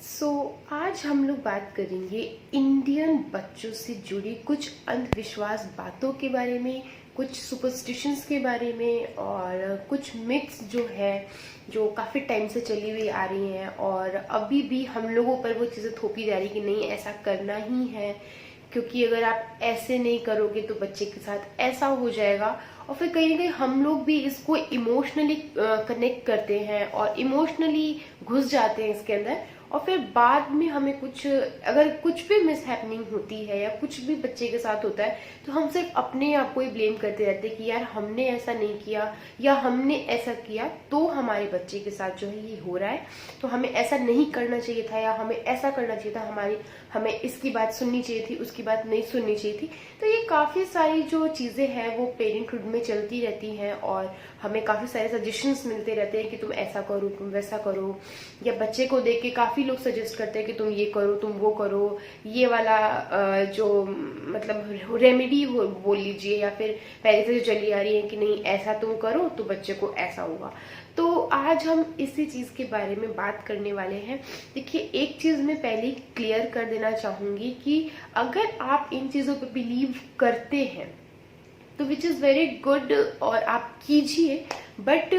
आज हम लोग बात करेंगे इंडियन बच्चों से जुड़ी कुछ अंधविश्वास बातों के बारे में, कुछ सुपरस्टिशंस के बारे में और कुछ मिथ्स जो है जो काफ़ी टाइम से चली हुई आ रही हैं और अभी भी हम लोगों पर वो चीज़ें थोपी जा रही कि नहीं ऐसा करना ही है, क्योंकि अगर आप ऐसे नहीं करोगे तो बच्चे के साथ ऐसा हो जाएगा। और फिर कहीं ना कहीं हम लोग भी इसको इमोशनली कनेक्ट करते हैं और इमोशनली घुस जाते हैं इसके अंदर। और फिर बाद में हमें अगर कुछ भी मिस हैपनिंग होती है या कुछ भी बच्चे के साथ होता है तो हम सिर्फ अपने आप को ही ब्लेम करते रहते हैं कि यार हमने ऐसा नहीं किया या हमने ऐसा किया तो हमारे बच्चे के साथ जो है ये हो रहा है, तो हमें ऐसा नहीं करना चाहिए था या हमें ऐसा करना चाहिए था, हमें इसकी बात सुननी चाहिए थी, उसकी बात नहीं सुननी चाहिए थी। तो ये काफी सारी जो चीजें हैं वो पेरेंटहुड में चलती रहती हैं और हमें काफी सारे सजेशंस मिलते रहते हैं कि तुम ऐसा करो, तुम वैसा करो, या बच्चे को देख के काफी लोग सजेस्ट करते हैं कि तुम ये करो, तुम वो करो, ये वाला जो मतलब रेमेडी हो बोल लीजिए, या फिर पहले से जो चली आ रही है कि नहीं ऐसा तुम करो तो बच्चे को ऐसा होगा। तो आज हम इसी चीज के बारे में बात करने वाले हैं। देखिए, एक चीज मैं पहले क्लियर कर देना चाहूंगी कि अगर आप इन चीजों पे बिलीव करते हैं तो विच इज वेरी गुड और आप कीजिए, बट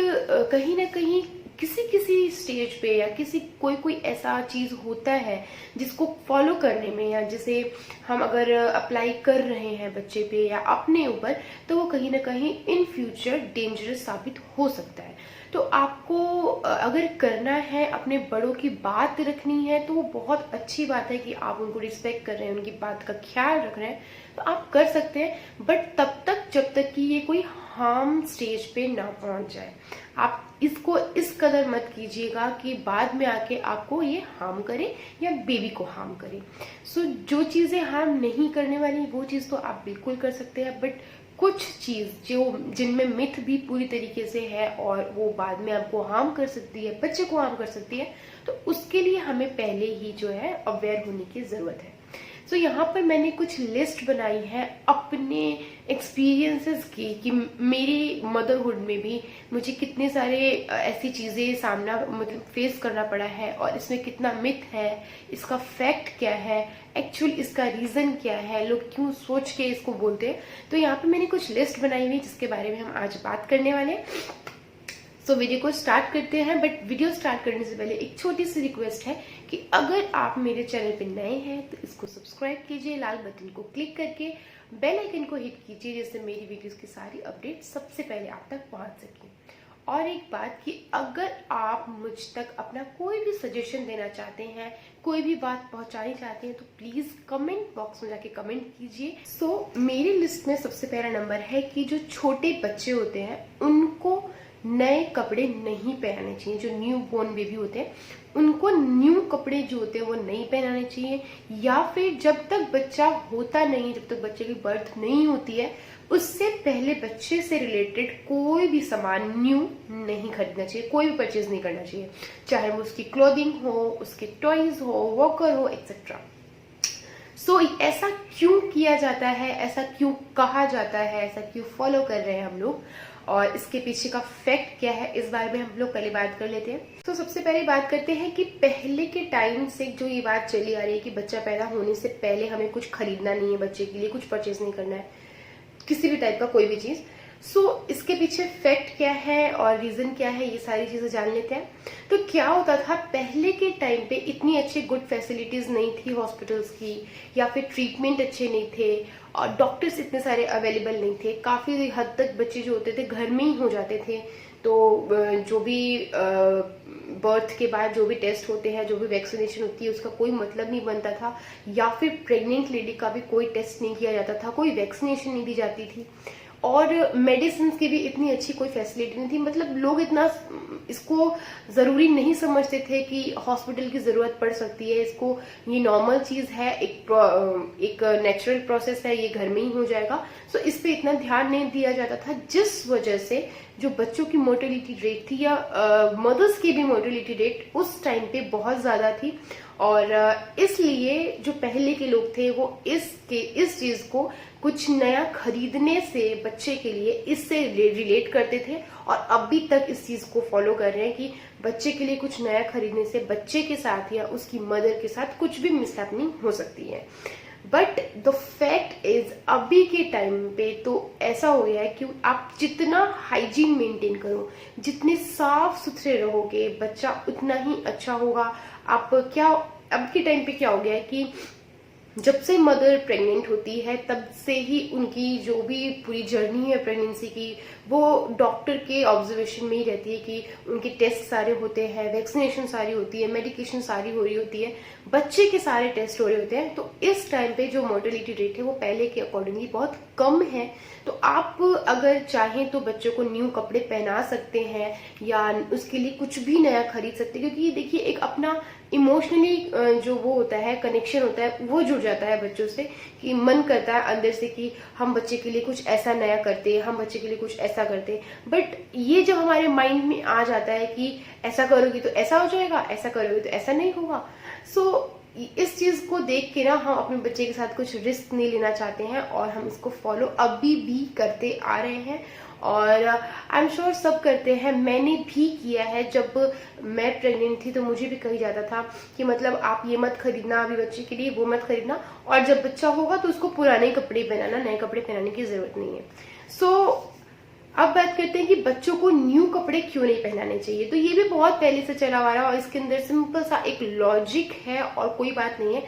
कहीं ना कहीं किसी किसी स्टेज पे या कोई ऐसा चीज होता है जिसको फॉलो करने में या जिसे हम अगर अप्लाई कर रहे हैं बच्चे पे या अपने ऊपर, तो वो कहीं ना कहीं इन फ्यूचर डेंजरस साबित हो सकता है। तो आपको अगर करना है, अपने बड़ों की बात रखनी है, तो वो बहुत अच्छी बात है कि आप उनको रिस्पेक्ट कर रहे हैं, उनकी बात का ख्याल रख रहे हैं, तो आप कर सकते हैं, बट तब तक जब तक कि ये कोई हार्म स्टेज पे ना पहुंच जाए। आप इसको इस कदर मत कीजिएगा कि बाद में आके आपको ये हार्म करे या बेबी को हार्म करे। जो चीजें हार्म नहीं करने वाली वो चीज तो आप बिल्कुल कर सकते हैं, बट कुछ चीज जिनमें मिथ भी पूरी तरीके से है और वो बाद में आपको हार्म कर सकती है, बच्चे को हार्म कर सकती है, तो उसके लिए हमें पहले ही जो है अवेयर होने की जरूरत है। यहाँ पर मैंने कुछ लिस्ट बनाई है अपने एक्सपीरियंसेस की कि मेरी मदरहुड में भी मुझे कितने सारे ऐसी चीजें सामना मतलब फेस करना पड़ा है और इसमें कितना मिथ है, इसका फैक्ट क्या है, एक्चुअल इसका रीजन क्या है, लोग क्यों सोच के इसको बोलते हैं। तो यहाँ पे मैंने कुछ लिस्ट बनाई हुई जिसके बारे में हम आज बात करने वाले हैं। वीडियो को स्टार्ट करते हैं, बट वीडियो स्टार्ट करने से पहले एक छोटी सी रिक्वेस्ट है कि अगर आप मेरे चैनल पे नए हैं तो इसको सब्सक्राइब कीजिए, लाल बटन को क्लिक करके बेल आइकन को हिट कीजिए जिससे मेरी वीडियोस की सारी अपडेट सबसे पहले आप तक पहुंच सके। और एक बात कि अगर आप मुझ तक अपना कोई भी सजेशन देना चाहते हैं, कोई भी बात पहुंचानी चाहते हैं, तो प्लीज कमेंट बॉक्स में जाके कमेंट कीजिए। मेरी लिस्ट में सबसे पहला नंबर है कि जो छोटे बच्चे होते हैं उनको नए कपड़े नहीं पहनाने चाहिए। जो न्यू बोर्न बेबी होते हैं उनको न्यू कपड़े जो होते हैं वो नहीं पहनाने चाहिए, या फिर जब तक बच्चा होता नहीं, जब तक बच्चे की बर्थ नहीं होती है, उससे पहले बच्चे से रिलेटेड कोई भी सामान न्यू नहीं खरीदना चाहिए, कोई भी परचेज नहीं करना चाहिए, चाहे वो उसकी क्लोथिंग हो, उसके टॉयज हो, वॉकर हो, एक्सेट्रा। ऐसा क्यों किया जाता है, ऐसा क्यों कहा जाता है, ऐसा क्यों फॉलो कर रहे हैं हम लोग, और इसके पीछे का फैक्ट क्या है, इस बारे में हम लोग पहले बात कर लेते हैं। सबसे पहले बात करते हैं कि पहले के टाइम से जो ये बात चली आ रही है कि बच्चा पैदा होने से पहले हमें कुछ खरीदना नहीं है, बच्चे के लिए कुछ परचेज नहीं करना है, किसी भी टाइप का कोई भी चीज। इसके पीछे फैक्ट क्या है और रीजन क्या है, ये सारी चीजें जान लेते हैं। तो क्या होता था, पहले के टाइम पे इतनी अच्छी गुड फैसिलिटीज नहीं थी हॉस्पिटल्स की, या फिर ट्रीटमेंट अच्छे नहीं थे और डॉक्टर्स इतने सारे अवेलेबल नहीं थे। काफी हद तक बच्चे जो होते थे घर में ही हो जाते थे। तो जो भी बर्थ के बाद जो भी टेस्ट होते हैं, जो भी वैक्सीनेशन होती है, उसका कोई मतलब नहीं बनता था, या फिर प्रेग्नेंट लेडी का भी कोई टेस्ट नहीं किया जाता था, कोई वैक्सीनेशन नहीं दी जाती थी, और मेडिसिन की भी इतनी अच्छी कोई फैसिलिटी नहीं थी। मतलब लोग इतना इसको जरूरी नहीं समझते थे कि हॉस्पिटल की जरूरत पड़ सकती है, इसको ये नॉर्मल चीज है, एक नेचुरल प्रोसेस है, ये घर में ही हो जाएगा। इस पे इतना ध्यान नहीं दिया जाता था, जिस वजह से जो बच्चों की मोर्टेलिटी रेट थी या मदर्स की भी मोर्टेलिटी रेट उस टाइम पे बहुत ज्यादा थी। और इसलिए जो पहले के लोग थे वो इस चीज को कुछ नया खरीदने से बच्चे के लिए इससे रिलेट करते थे, और अभी तक इस चीज को फॉलो कर रहे हैं कि बच्चे के लिए कुछ नया खरीदने से बच्चे के साथ या उसकी मदर के साथ कुछ भी मिसहैपनिंग हो सकती है। बट द फैक्ट इज अभी के टाइम पे तो ऐसा हो गया है कि आप जितना हाइजीन मेंटेन करो, जितने साफ सुथरे रहोगे, बच्चा उतना ही अच्छा होगा। आप क्या, अब के टाइम पे क्या हो गया है कि जब से मदर प्रेग्नेंट होती है तब से ही उनकी जो भी पूरी जर्नी है प्रेगनेंसी की, वो डॉक्टर के ऑब्जर्वेशन में ही रहती है कि उनके टेस्ट सारे होते हैं, वैक्सीनेशन सारी होती है, मेडिकेशन सारी हो रही होती है, बच्चे के सारे टेस्ट हो रहे होते हैं। तो इस टाइम पे जो मोर्टेलिटी रेट है वो पहले के अकॉर्डिंगली बहुत कम है। तो आप अगर चाहें तो बच्चों को न्यू कपड़े पहना सकते हैं या उसके लिए कुछ भी नया खरीद सकते हैं, क्योंकि ये देखिए एक अपना इमोशनली जो वो होता है, कनेक्शन होता है, वो जुड़ जाता है बच्चों से कि मन करता है अंदर से कि हम बच्चे के लिए कुछ ऐसा नया करते हैं, हम बच्चे के लिए कुछ ऐसा करते हैं। बट ये जब हमारे माइंड में आ जाता है कि ऐसा करोगी तो ऐसा हो जाएगा, ऐसा करोगी तो ऐसा नहीं होगा, सो इस चीज को देख के ना हम अपने बच्चे के साथ कुछ रिस्क नहीं लेना चाहते हैं और हम इसको फॉलो अभी भी करते आ रहे हैं। और आई एम श्योर सब करते हैं, मैंने भी किया है। जब मैं प्रेग्नेंट थी तो मुझे भी कही जाता था कि मतलब आप ये मत खरीदना अभी बच्चे के लिए, वो मत खरीदना, और जब बच्चा होगा तो उसको पुराने कपड़े पहनाना, नए कपड़े पहनाने की जरूरत नहीं है। सो अब बात करते हैं कि बच्चों को न्यू कपड़े क्यों नहीं पहनाने चाहिए। तो ये भी बहुत पहले से चला आ रहा है और इसके अंदर सिंपल सा एक लॉजिक है और कोई बात नहीं है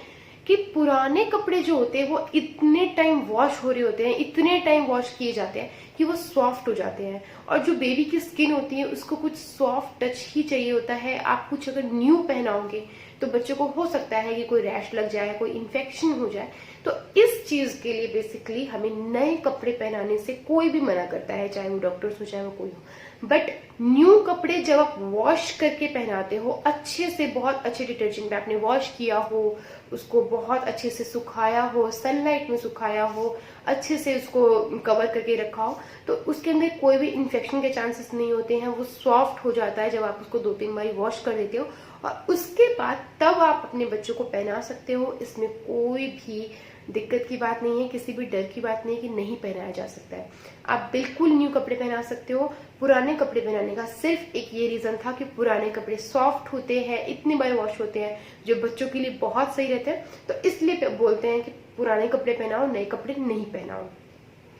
कि पुराने कपड़े जो होते हैं वो इतने टाइम वॉश हो रहे होते हैं, इतने टाइम वॉश किए जाते हैं कि वो सॉफ्ट हो जाते हैं। और जो बेबी की स्किन होती है उसको कुछ सॉफ्ट टच ही चाहिए होता है। आप कुछ अगर न्यू पहनाओगे तो बच्चों को हो सकता है कि कोई रैश लग जाए, कोई इन्फेक्शन हो जाए। तो इस चीज के लिए बेसिकली हमें नए कपड़े पहनाने से कोई भी मना करता है, चाहे वो डॉक्टर्स हो चाहे वो कोई हो। बट न्यू कपड़े जब आप वॉश करके पहनाते हो, अच्छे से बहुत अच्छे डिटर्जेंट में आपने वॉश किया हो, उसको बहुत अच्छे से सुखाया हो, सनलाइट में सुखाया हो, अच्छे से उसको कवर करके रखा हो, तो उसके अंदर कोई भी इन्फेक्शन के चांसेस नहीं होते हैं। वो सॉफ्ट हो जाता है जब आप उसको 2-3 बार वॉश कर देते हो और उसके बाद तब आप अपने बच्चों को पहना सकते हो। इसमें कोई भी दिक्कत की बात नहीं है, किसी भी डर की बात नहीं है कि नहीं पहनाया जा सकता है। आप बिल्कुल न्यू कपड़े पहना सकते हो। पुराने कपड़े पहनाने का सिर्फ एक ये रीजन था कि पुराने कपड़े सॉफ्ट होते हैं, इतने बार वॉश होते हैं, जो बच्चों के लिए बहुत सही रहते हैं। तो इसलिए बोलते हैं कि पुराने कपड़े पहनाओ, नए कपड़े नहीं पहनाओ।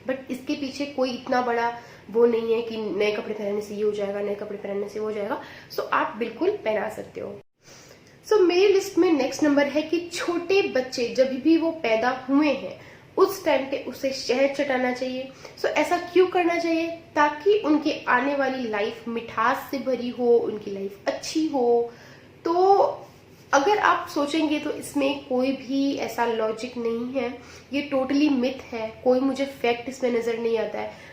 बट इसके पीछे कोई इतना बड़ा वो नहीं है कि नए कपड़े पहनने से ये हो जाएगा, नए कपड़े पहनने से वो हो जाएगा। सो आप बिल्कुल पहना सकते हो। सो मेरी लिस्ट में नेक्स्ट नंबर है कि छोटे बच्चे जब भी वो पैदा हुए हैं उस टाइम पे उसे शहद चटाना चाहिए। सो ऐसा क्यों करना चाहिए? ताकि उनकी आने वाली लाइफ मिठास से भरी हो, उनकी लाइफ अच्छी हो। तो अगर आप सोचेंगे तो इसमें कोई भी ऐसा लॉजिक नहीं है, ये टोटली मिथ है, कोई मुझे फैक्ट इसमें नजर नहीं आता है।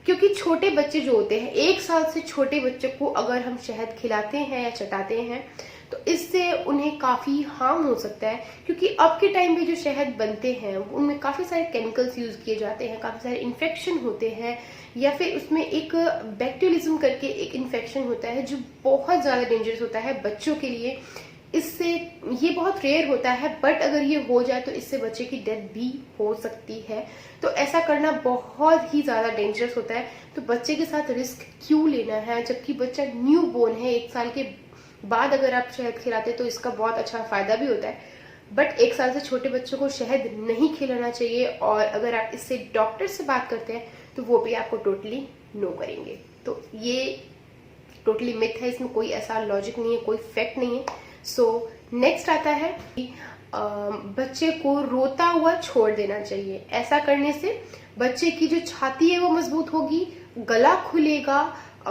क्योंकि छोटे बच्चे जो होते हैं, 1 साल से छोटे बच्चे को अगर हम शहद खिलाते हैं या चटाते हैं तो इससे उन्हें काफी हार्म हो सकता है। क्योंकि अब के टाइम पे जो शहद बनते हैं उनमें काफी सारे केमिकल्स यूज किए जाते हैं, काफी सारे इन्फेक्शन होते हैं, या फिर उसमें एक बैक्टीरियलिज्म करके एक इन्फेक्शन होता है जो बहुत ज्यादा डेंजरस होता है बच्चों के लिए। इससे ये बहुत रेयर होता है, बट अगर ये हो जाए तो इससे बच्चे की डेथ भी हो सकती है। तो ऐसा करना बहुत ही ज्यादा डेंजरस होता है। तो बच्चे के साथ रिस्क क्यों लेना है, जबकि बच्चा न्यू बोर्न है, 1 साल के बाद अगर आप शहद खिलाते तो इसका बहुत अच्छा फायदा भी होता है। बट 1 साल से छोटे बच्चों को शहद नहीं खिलाना चाहिए। और अगर आप इससे डॉक्टर से बात करते हैं तो वो भी आपको टोटली नो करेंगे। तो ये टोटली मिथ है, इसमें कोई ऐसा लॉजिक नहीं है, कोई फैक्ट नहीं है। सो नेक्स्ट आता है कि बच्चे को रोता हुआ छोड़ देना चाहिए। ऐसा करने से बच्चे की जो छाती है वो मजबूत होगी, गला खुलेगा,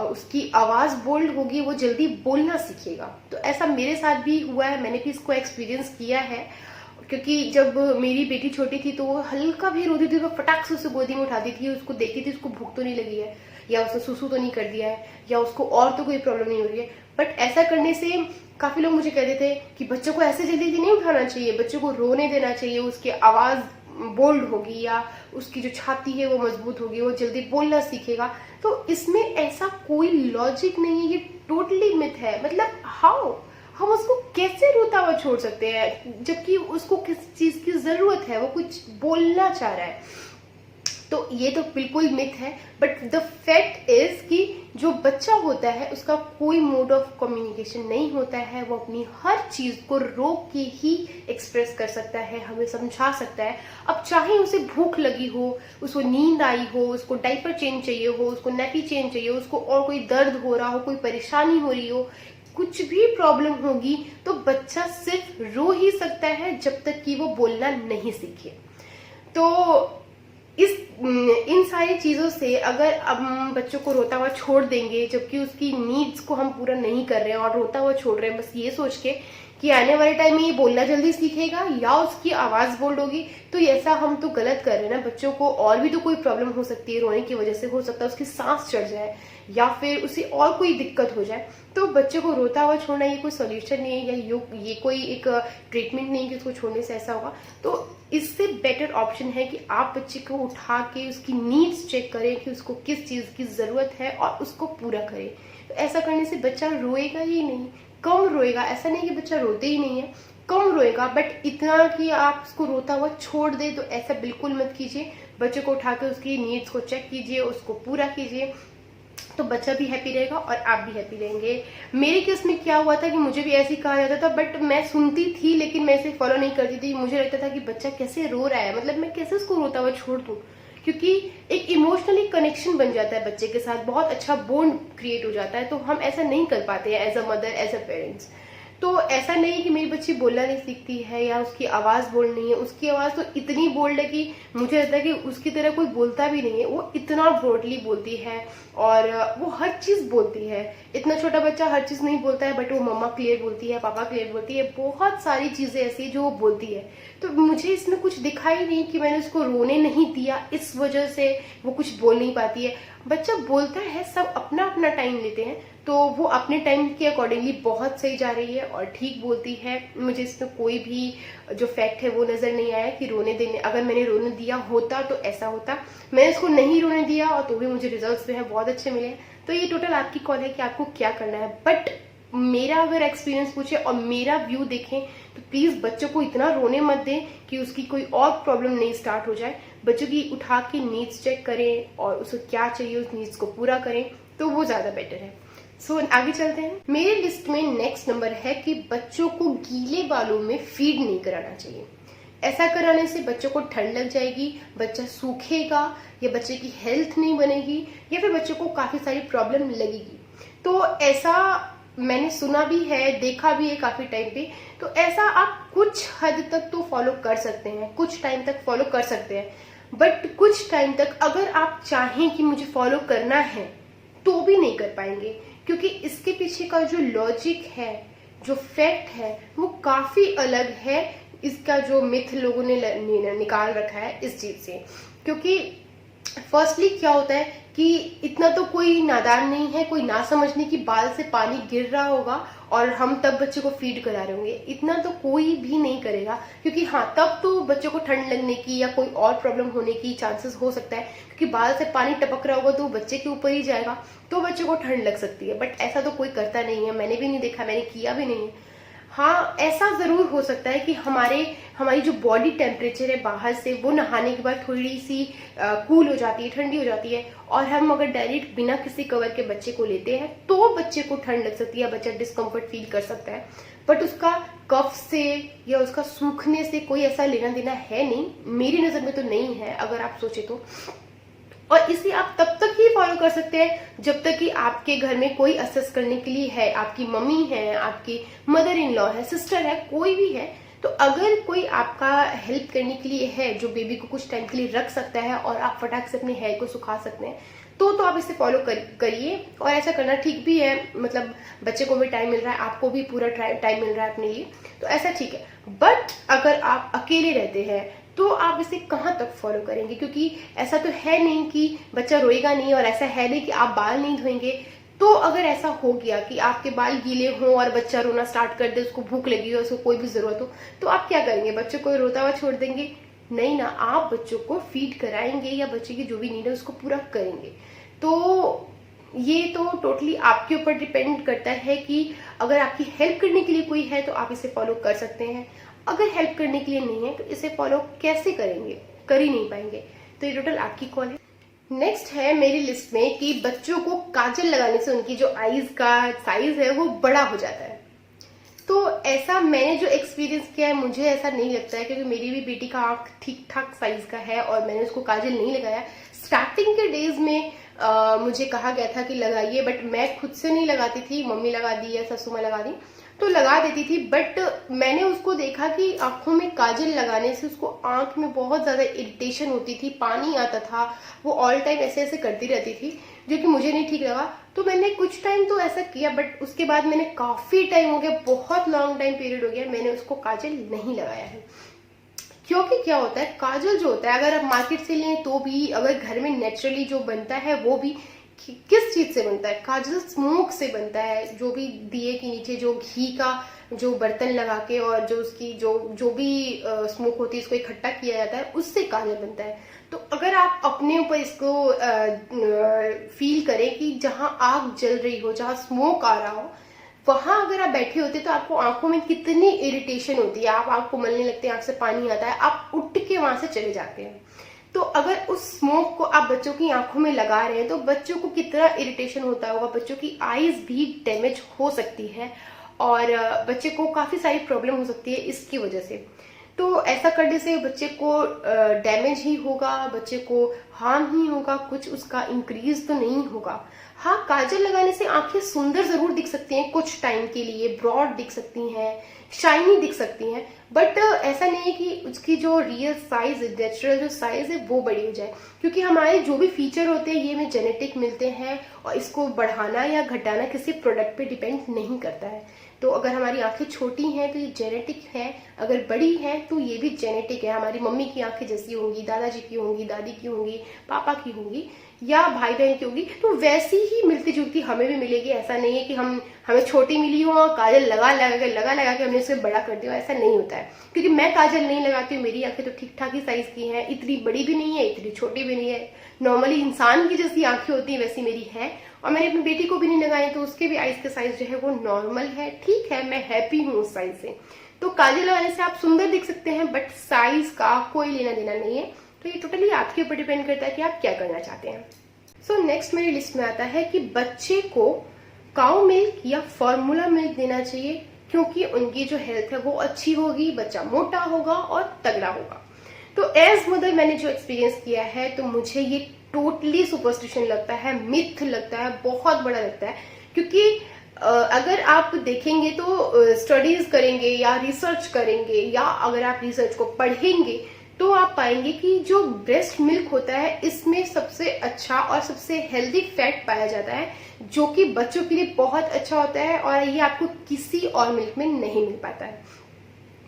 उसकी आवाज बोल्ड होगी, वो जल्दी बोलना सीखेगा। तो ऐसा मेरे साथ भी हुआ है, मैंने भी इसको एक्सपीरियंस किया है। क्योंकि जब मेरी बेटी छोटी थी तो वो हल्का भी रोती थी, वो फटाक से उसे गोदी में उठाती थी, उसको देखती थी उसको भूख तो नहीं लगी है, या उसने सुसु तो नहीं कर दिया है, या उसको और तो कोई प्रॉब्लम नहीं हो रही है। बट ऐसा करने से काफी लोग मुझे कहते थे कि बच्चों को ऐसे जल्दी नहीं उठाना चाहिए, बच्चों को रोने देना चाहिए, उसकी आवाज बोल्ड होगी या उसकी जो छाती है वो मजबूत होगी, वो जल्दी बोलना सीखेगा। तो इसमें ऐसा कोई लॉजिक नहीं है, ये टोटली मिथ है। मतलब हाउ हम उसको कैसे रोता हुआ छोड़ सकते हैं जबकि उसको किस चीज की जरूरत है, वो कुछ बोलना चाह रहा है। तो ये तो बिल्कुल मिथ है, बट द फैक्ट इज कि जो बच्चा होता है उसका कोई मोड ऑफ कम्युनिकेशन नहीं होता है, वो अपनी हर चीज को रोक के ही एक्सप्रेस कर सकता है, हमें समझा सकता है। अब चाहे उसे भूख लगी हो, उसको नींद आई हो, उसको डायपर चेंज चाहिए हो, उसको नैपी चेंज चाहिए हो, उसको और कोई दर्द हो रहा हो, कोई परेशानी हो रही हो, कुछ भी प्रॉब्लम होगी, तो बच्चा सिर्फ रो ही सकता है जब तक कि वो बोलना नहीं सीखे। तो इन सारी चीजों से अगर हम बच्चों को रोता हुआ छोड़ देंगे, जबकि उसकी नीड्स को हम पूरा नहीं कर रहे हैं और रोता हुआ छोड़ रहे हैं बस ये सोच के कि आने वाले टाइम में ये बोलना जल्दी सीखेगा या उसकी आवाज बोल्ड होगी, तो ऐसा हम तो गलत कर रहे हैं ना। बच्चों को और भी तो कोई प्रॉब्लम हो सकती है, रोने की वजह से हो सकता है उसकी सांस चढ़ जाए या फिर उसे और कोई दिक्कत हो जाए। तो बच्चे को रोता हुआ छोड़ना ये कोई सोल्यूशन नहीं है, या ये कोई एक ट्रीटमेंट नहीं है कि उसको छोड़ने से ऐसा होगा। तो इससे बेटर ऑप्शन है कि आप बच्चे को उठा के उसकी नीड्स चेक करें कि उसको किस चीज की जरूरत है और उसको पूरा करें। तो ऐसा करने से बच्चा रोएगा ही नहीं, कम रोएगा। ऐसा नहीं कि बच्चा रोते ही नहीं है, कम रोएगा, बट इतना कि आप उसको रोता हुआ छोड़ दे तो ऐसा बिल्कुल मत कीजिए। बच्चे को उठा के उसकी नीड्स को चेक कीजिए, उसको पूरा कीजिए, तो बच्चा भी हैप्पी रहेगा और आप भी हैप्पी रहेंगे। मेरे केस में क्या हुआ था कि मुझे भी ऐसे ही कहा जाता था, बट मैं सुनती थी लेकिन मैं इसे फॉलो नहीं करती थी। मुझे लगता था कि बच्चा कैसे रो रहा है, मतलब मैं कैसे उसको रोता हुआ छोड़ दूं, क्योंकि एक इमोशनली कनेक्शन बन जाता है बच्चे के साथ, बहुत अच्छा बॉन्ड क्रिएट हो जाता है। तो हम ऐसा नहीं कर पाते हैं as a mother, as a parents. तो ऐसा नहीं है कि मेरी बच्ची बोलना नहीं सीखती है या उसकी आवाज बोल्ड नहीं है, उसकी आवाज तो इतनी बोल्ड है कि मुझे लगता है कि उसकी तरह कोई बोलता भी नहीं है। वो इतना ब्रॉडली बोलती है और वो हर चीज बोलती है। इतना छोटा बच्चा हर चीज नहीं बोलता है, बट वो मम्मा क्लियर बोलती है, पापा क्लियर बोलती है, बहुत सारी चीजें ऐसी जो वो बोलती है। तो मुझे इसमें कुछ दिखा ही नहीं कि मैंने उसको रोने नहीं दिया इस वजह से वो कुछ बोल नहीं पाती है। बच्चा बोलता है, सब अपना अपना टाइम लेते हैं, तो वो अपने टाइम के अकॉर्डिंगली बहुत सही जा रही है और ठीक बोलती है। मुझे इसमें कोई भी जो फैक्ट है वो नजर नहीं आया कि रोने देने, अगर मैंने रोने दिया होता तो ऐसा होता। मैंने उसको नहीं रोने दिया और तो भी मुझे रिजल्ट्स जो है बहुत अच्छे मिले। तो ये टोटल आपकी कॉल है कि आपको क्या करना है। बट मेरा अगर एक्सपीरियंस पूछे और मेरा व्यू देखें तो प्लीज बच्चों को इतना रोने मत दें कि उसकी कोई और प्रॉब्लम नहीं स्टार्ट हो जाए। बच्चों की उठा के नीड्स चेक करें और उसको क्या चाहिए उस नीड्स को पूरा करें, तो वो ज्यादा बेटर है। सो आगे चलते हैं। मेरे लिस्ट में नेक्स्ट नंबर है कि बच्चों को गीले बालों में फीड नहीं कराना चाहिए। ऐसा कराने से बच्चों को ठंड लग जाएगी, बच्चा सूखेगा, या बच्चे की हेल्थ नहीं बनेगी, या फिर बच्चों को काफी सारी प्रॉब्लम लगेगी। तो ऐसा मैंने सुना भी है, देखा भी है काफी टाइम पे। तो ऐसा आप कुछ हद तक तो फॉलो कर सकते हैं, कुछ टाइम तक फॉलो कर सकते हैं, बट कुछ टाइम तक अगर आप चाहें कि मुझे फॉलो करना है तो भी नहीं कर पाएंगे, क्योंकि इसके पीछे का जो लॉजिक है, जो फैक्ट है, वो काफी अलग है इसका जो मिथ लोगों ने निकाल रखा है इस चीज से। क्योंकि फर्स्टली क्या होता है कि इतना तो कोई नादान नहीं है, कोई ना समझने की बाल से पानी गिर रहा होगा और हम तब बच्चे को फीड करा रहे होंगे, इतना तो कोई भी नहीं करेगा। क्योंकि हाँ, तब तो बच्चे को ठंड लगने की या कोई और प्रॉब्लम होने की चांसेस हो सकता है, क्योंकि बाल से पानी टपक रहा होगा तो बच्चे के ऊपर ही जाएगा, तो बच्चे को ठंड लग सकती है। बट ऐसा तो कोई करता नहीं है, मैंने भी नहीं देखा, मैंने किया भी नहीं है। हाँ, ऐसा जरूर हो सकता है कि हमारी जो बॉडी टेम्परेचर है बाहर से, वो नहाने के बाद थोड़ी सी कूल हो जाती है, ठंडी हो जाती है, और हम अगर डायरेक्ट बिना किसी कवर के बच्चे को लेते हैं तो बच्चे को ठंड लग सकती है, बच्चा डिस्कम्फर्ट फील कर सकता है। बट उसका कफ से या उसका सूखने से कोई ऐसा लेना देना है नहीं, मेरी नजर में तो नहीं है अगर आप सोचे तो। और इसे आप तब तक ही फॉलो कर सकते हैं जब तक कि आपके घर में कोई असेस करने के लिए है, आपकी मम्मी है, आपकी मदर इन लॉ है, सिस्टर है, कोई भी है। तो अगर कोई आपका हेल्प करने के लिए है जो बेबी को कुछ टाइम के लिए रख सकता है और आप फटाक से अपने हेयर को सुखा सकते हैं, तो आप इसे फॉलो करिए। और ऐसा करना ठीक भी है, मतलब बच्चे को भी टाइम मिल रहा है, आपको भी पूरा टाइम मिल रहा है अपने लिए, तो ऐसा ठीक है। बट अगर आप अकेले रहते हैं तो आप इसे कहाँ तक फॉलो करेंगे, क्योंकि ऐसा तो है नहीं कि बच्चा रोएगा नहीं, और ऐसा है नहीं कि आप बाल नहीं धोएंगे। तो अगर ऐसा हो गया कि आपके बाल गीले हों और बच्चा रोना स्टार्ट कर दे, उसको भूख लगी हो, उसको कोई भी जरूरत हो, तो आप क्या करेंगे? बच्चे को रोता हुआ छोड़ देंगे? नहीं ना, आप बच्चों को फीड कराएंगे या बच्चे की जो भी नीड है उसको पूरा करेंगे। तो ये तो टोटली आपके ऊपर डिपेंड करता है कि अगर आपकी हेल्प करने के लिए कोई है तो आप इसे फॉलो कर सकते हैं, अगर हेल्प करने के लिए नहीं है तो इसे फॉलो कैसे करेंगे, कर ही नहीं पाएंगे। तो ये टोटल आपकी कॉल है। नेक्स्ट है मेरी लिस्ट में कि बच्चों को काजल लगाने से उनकी जो आईज का साइज है वो बड़ा हो जाता है। तो ऐसा मैंने जो एक्सपीरियंस किया है, मुझे ऐसा नहीं लगता है, क्योंकि मेरी भी बेटी का आंख ठीक ठाक साइज का है और मैंने उसको काजल नहीं लगाया। स्टार्टिंग के डेज में मुझे कहा गया था कि लगाइए, बट मैं खुद से नहीं लगाती थी, मम्मी लगा दी या ससु माँ लगा दी तो लगा देती थी। बट मैंने उसको देखा कि आंखों में काजल लगाने से उसको आंख में बहुत ज्यादा इरिटेशन होती थी, पानी आता था, वो ऑल टाइम ऐसे ऐसे करती रहती थी, जो कि मुझे नहीं ठीक लगा। तो मैंने कुछ टाइम तो ऐसा किया, बट उसके बाद मैंने काफी टाइम हो गया, बहुत लॉन्ग टाइम पीरियड हो गया, मैंने उसको काजल नहीं लगाया है। क्योंकि क्या होता है, काजल जो होता है अगर आप मार्केट से लें तो भी, अगर घर में नेचुरली जो बनता है वो भी किस चीज से बनता है, काजल स्मोक से बनता है। जो भी दिए के नीचे जो घी का जो बर्तन लगा के और जो उसकी जो भी स्मोक होती है उसको इकट्ठा किया जाता है, उससे काजल बनता है। तो अगर आप अपने ऊपर इसको फील करें कि जहां आग जल रही हो, जहां स्मोक आ रहा हो, वहां अगर आप बैठे होते तो आपको आंखों में कितनी इरिटेशन होती है, आप आंख को मलने लगते हैं, आंख से पानी आता है, आप उठ के वहां से चले जाते हैं। तो अगर उस स्मोक को आप बच्चों की आंखों में लगा रहे हैं तो बच्चों को कितना इरिटेशन होता होगा, बच्चों की आईज भी डैमेज हो सकती है और बच्चे को काफी सारी प्रॉब्लम हो सकती है इसकी वजह से। तो ऐसा करने से बच्चे को डैमेज ही होगा, बच्चे को हार्म ही होगा, कुछ उसका इंक्रीज तो नहीं होगा। हाँ, काजल लगाने से आंखें सुंदर जरूर दिख सकती हैं, कुछ टाइम के लिए ब्रॉड दिख सकती हैं, शाइनी दिख सकती हैं, बट ऐसा नहीं है कि उसकी जो रियल साइज है, नेचुरल जो साइज है वो बड़ी हो जाए। क्योंकि हमारे जो भी फीचर होते हैं ये हमें जेनेटिक मिलते हैं और इसको बढ़ाना या घटाना किसी प्रोडक्ट पे डिपेंड नहीं करता है। तो अगर हमारी आंखें छोटी हैं तो ये जेनेटिक है, अगर बड़ी हैं तो ये भी जेनेटिक है। हमारी मम्मी की आंखें जैसी होंगी, दादाजी की होंगी, दादी की होंगी, पापा की होंगी या भाई बहन की होगी, तो वैसी ही मिलती जुलती हमें भी मिलेगी। ऐसा नहीं है कि हमें छोटी मिली हो और काजल लगा के हमने उसे बड़ा कर दिया, ऐसा नहीं होता है। क्योंकि मैं काजल नहीं लगाती हूँ, मेरी आंखें तो ठीक ठाक ही साइज की हैं, इतनी बड़ी भी नहीं है, इतनी छोटी भी नहीं है, नॉर्मली इंसान की जैसी आंखें होती है वैसी मेरी है। और मैंने अपनी बेटी को भी नहीं लगाई तो उसके भी आईज का साइज जो है वो नॉर्मल है, ठीक है, मैं हैप्पी हूँ उस साइज से। तो काजल लगाने से आप सुंदर दिख सकते हैं, बट साइज का कोई लेना देना नहीं है। तो ये टोटली आपके ऊपर डिपेंड करता है कि आप क्या करना चाहते हैं। सो नेक्स्ट मेरी लिस्ट में आता है कि बच्चे को काउ मिल्क या फॉर्मूला मिल्क देना चाहिए, क्योंकि उनकी जो हेल्थ है वो अच्छी होगी, बच्चा मोटा होगा और तगड़ा होगा। तो एज मदर मैंने जो एक्सपीरियंस किया है तो मुझे ये टोटली सुपरस्टिशन लगता है, मिथ लगता है, बहुत बड़ा लगता है। क्योंकि अगर आप देखेंगे तो स्टडीज करेंगे या रिसर्च करेंगे या अगर आप रिसर्च को पढ़ेंगे तो आप पाएंगे कि जो ब्रेस्ट मिल्क होता है इसमें सबसे अच्छा और सबसे हेल्दी फैट पाया जाता है, जो कि बच्चों के लिए बहुत अच्छा होता है और ये आपको किसी और मिल्क में नहीं मिल पाता है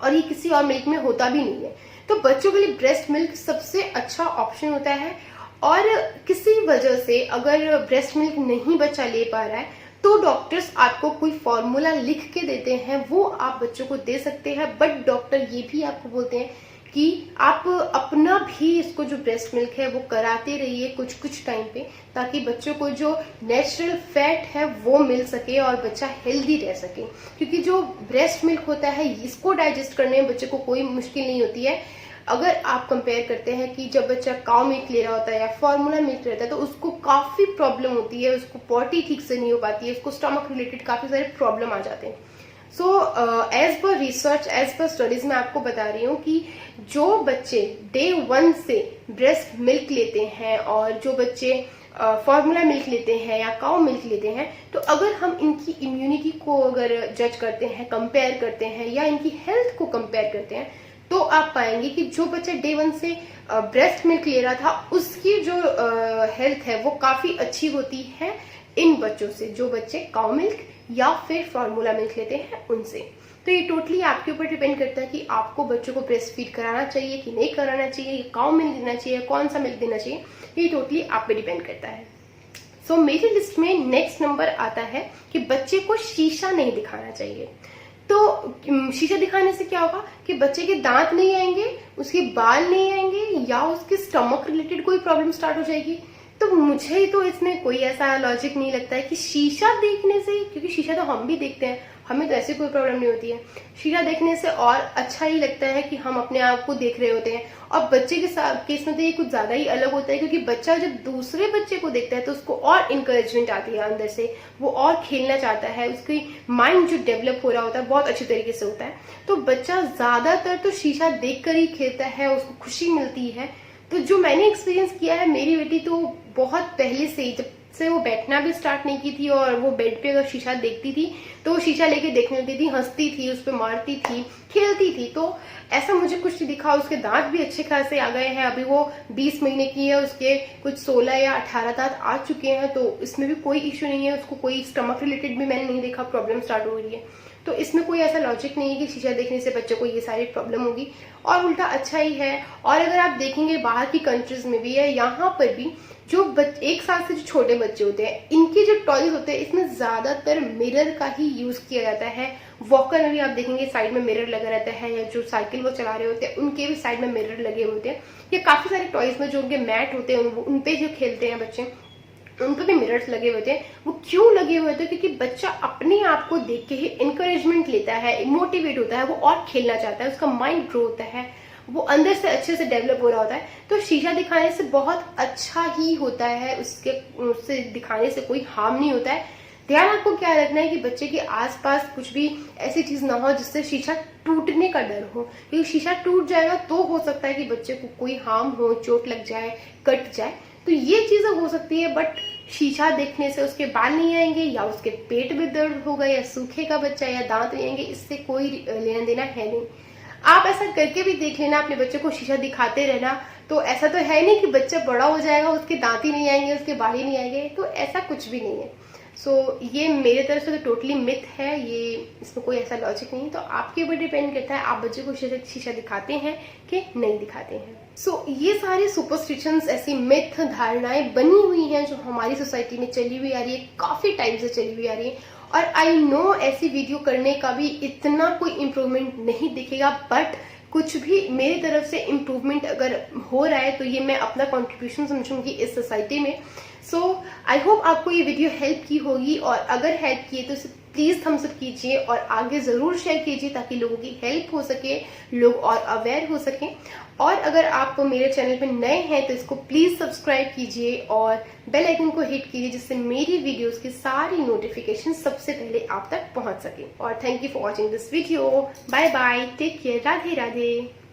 और ये किसी और मिल्क में होता भी नहीं है। तो बच्चों के लिए ब्रेस्ट मिल्क सबसे अच्छा ऑप्शन होता है। और किसी वजह से अगर ब्रेस्ट मिल्क नहीं बच्चा ले पा रहा है तो डॉक्टर्स आपको कोई फॉर्मूला लिख के देते हैं, वो आप बच्चों को दे सकते हैं। बट डॉक्टर ये भी आपको बोलते हैं कि आप अपना भी इसको जो ब्रेस्ट मिल्क है वो कराते रहिए कुछ कुछ टाइम पे, ताकि बच्चों को जो नेचुरल फैट है वो मिल सके और बच्चा हेल्दी रह सके। क्योंकि जो ब्रेस्ट मिल्क होता है इसको डाइजेस्ट करने में बच्चे को कोई मुश्किल नहीं होती है। अगर आप कंपेयर करते हैं कि जब बच्चा काउ मिल्क ले रहा होता है या फॉर्मूला मिल्क रहता है तो उसको काफी प्रॉब्लम होती है, उसको पॉटी ठीक से नहीं हो पाती है, उसको स्टमक रिलेटेड काफी सारे प्रॉब्लम आ जाते हैं। So as per research, as per studies में आपको बता रही हूँ कि जो बच्चे डे 1 से ब्रेस्ट मिल्क लेते हैं और जो बच्चे फॉर्मूला मिल्क लेते हैं या काउ मिल्क लेते हैं, तो अगर हम इनकी इम्यूनिटी को अगर जज करते हैं, कंपेयर करते हैं या इनकी हेल्थ को कंपेयर करते हैं, तो आप पाएंगे कि जो बच्चा डे 1 से ब्रेस्ट मिल्क ले रहा था उसकी जो हेल्थ है वो काफी अच्छी होती है इन बच्चों से, जो बच्चे काउ मिल्क या फिर फॉर्मूला मिल्क लेते हैं उनसे। तो ये टोटली आपके ऊपर डिपेंड करता है कि आपको बच्चों को ब्रेस्ट फीड कराना चाहिए कि नहीं कराना चाहिए, काउ मिल्क देना चाहिए, कौन सा मिल्क देना चाहिए, ये टोटली आप पे डिपेंड करता है। सो मेरी लिस्ट में नेक्स्ट नंबर आता है कि बच्चे को शीशा नहीं दिखाना चाहिए। तो शीशा दिखाने से क्या होगा कि बच्चे के दांत नहीं आएंगे, उसके बाल नहीं आएंगे या उसके स्टमक रिलेटेड कोई प्रॉब्लम स्टार्ट हो जाएगी। तो मुझे तो इसमें कोई ऐसा लॉजिक नहीं लगता है कि शीशा देखने से, क्योंकि शीशा तो हम भी देखते हैं, हमें तो ऐसी कोई प्रॉब्लम नहीं होती है। शीशा देखने से और अच्छा ही लगता है कि हम अपने आप को देख रहे होते हैं। और बच्चे के साथ केस में तो ये कुछ ज्यादा ही अलग होता है, क्योंकि बच्चा जब दूसरे बच्चे को देखता है तो उसको और इंकरेजमेंट आती है अंदर से, वो और खेलना चाहता है, उसकी माइंड जो डेवलप हो रहा होता है बहुत अच्छी तरीके से होता है। तो बच्चा ज्यादातर तो शीशा देख कर ही खेलता है, उसको खुशी मिलती है। तो जो मैंने एक्सपीरियंस किया है, मेरी बेटी तो बहुत पहले से ही, जब से वो बैठना भी स्टार्ट नहीं की थी और वो बेड पे अगर शीशा देखती थी तो वो शीशा लेके देखने लगती थी, हंसती थी, उस पर मारती थी, खेलती थी। तो ऐसा मुझे कुछ नहीं दिखा। उसके दांत भी अच्छे खासे आ गए हैं, अभी वो 20 महीने की है, उसके कुछ 16 या 18 दांत आ चुके हैं, तो इसमें भी कोई इश्यू नहीं है। उसको कोई स्टमक रिलेटेड भी मैंने नहीं देखा प्रॉब्लम स्टार्ट हो रही है। तो इसमें कोई ऐसा लॉजिक नहीं है कि शीशा देखने से बच्चे को ये सारी प्रॉब्लम होगी, और उल्टा अच्छा ही है। और अगर आप देखेंगे बाहर की कंट्रीज में भी है, यहाँ पर भी जो एक साल से जो छोटे बच्चे होते हैं, इनके जो टॉयज होते हैं इसमें ज्यादातर मिरर का ही यूज किया जाता है। वॉकर में भी आप देखेंगे साइड में मिरर लगा रहता है, या जो साइकिल वो चला रहे होते हैं उनके भी साइड में मिरर लगे होते हैं। या काफी सारे टॉयज में जो उनके मैट होते हैं उनपे जो खेलते हैं बच्चे, उन पर भी मिरर्स लगे हुए थे। वो क्यों लगे हुए थे? क्योंकि बच्चा अपने आप को देख के ही इंकरेजमेंट लेता है, मोटिवेट होता है, वो और खेलना चाहता है, उसका माइंड ग्रो होता है, वो अंदर से अच्छे से डेवलप हो रहा होता है। तो शीशा दिखाने से बहुत अच्छा ही होता है, उससे दिखाने से कोई हार्म नहीं होता है। ध्यान आपको क्या रखना है कि बच्चे के आसपास कुछ भी ऐसी चीज ना हो जिससे शीशा टूटने का डर हो, क्योंकि शीशा टूट जाएगा तो हो सकता है कि बच्चे को कोई हार्म हो, चोट लग जाए, कट जाए, तो ये चीजें हो सकती है। बट शीशा देखने से उसके बाल नहीं आएंगे, या उसके पेट में दर्द होगा, या सूखेगा बच्चा, या दांत नहीं आएंगे, इससे कोई लेना देना है नहीं। आप ऐसा करके भी देख लेना, अपने बच्चे को शीशा दिखाते रहना। तो ऐसा तो है नहीं कि बच्चा बड़ा हो जाएगा उसके दांत ही नहीं आएंगे, उसके बाल ही नहीं आएंगे, तो ऐसा कुछ भी नहीं है। ये मेरे तरफ से तो टोटली मिथ है, ये इसमें कोई ऐसा लॉजिक नहीं। तो आपके ऊपर डिपेंड करता है आप बच्चे को शीशा दिखाते हैं कि नहीं दिखाते हैं। ये सारी सुपरस्टिशंस, ऐसी मिथ धारणाएं बनी हुई हैं जो हमारी सोसाइटी में चली हुई आ रही है, काफी टाइम से चली हुई आ रही है। और आई नो ऐसी वीडियो करने का भी इतना कोई इम्प्रूवमेंट नहीं दिखेगा, बट कुछ भी मेरी तरफ से इम्प्रूवमेंट अगर हो रहा है तो ये मैं अपना कंट्रीब्यूशन समझूंगी इस सोसाइटी में। आई होप आपको ये वीडियो हेल्प की होगी, और अगर हेल्प की है तो प्लीज थम्स अप कीजिए और आगे जरूर शेयर कीजिए ताकि लोगों की हेल्प हो सके, लोग और अवेयर हो सके। और अगर आप मेरे चैनल पे नए हैं तो इसको प्लीज सब्सक्राइब कीजिए और बेल आइकन को हिट कीजिए, जिससे मेरी वीडियोस की सारी नोटिफिकेशन सबसे पहले आप तक पहुंच सके। और thank you for watching this video. Bye bye, take care, Radhe Radhe.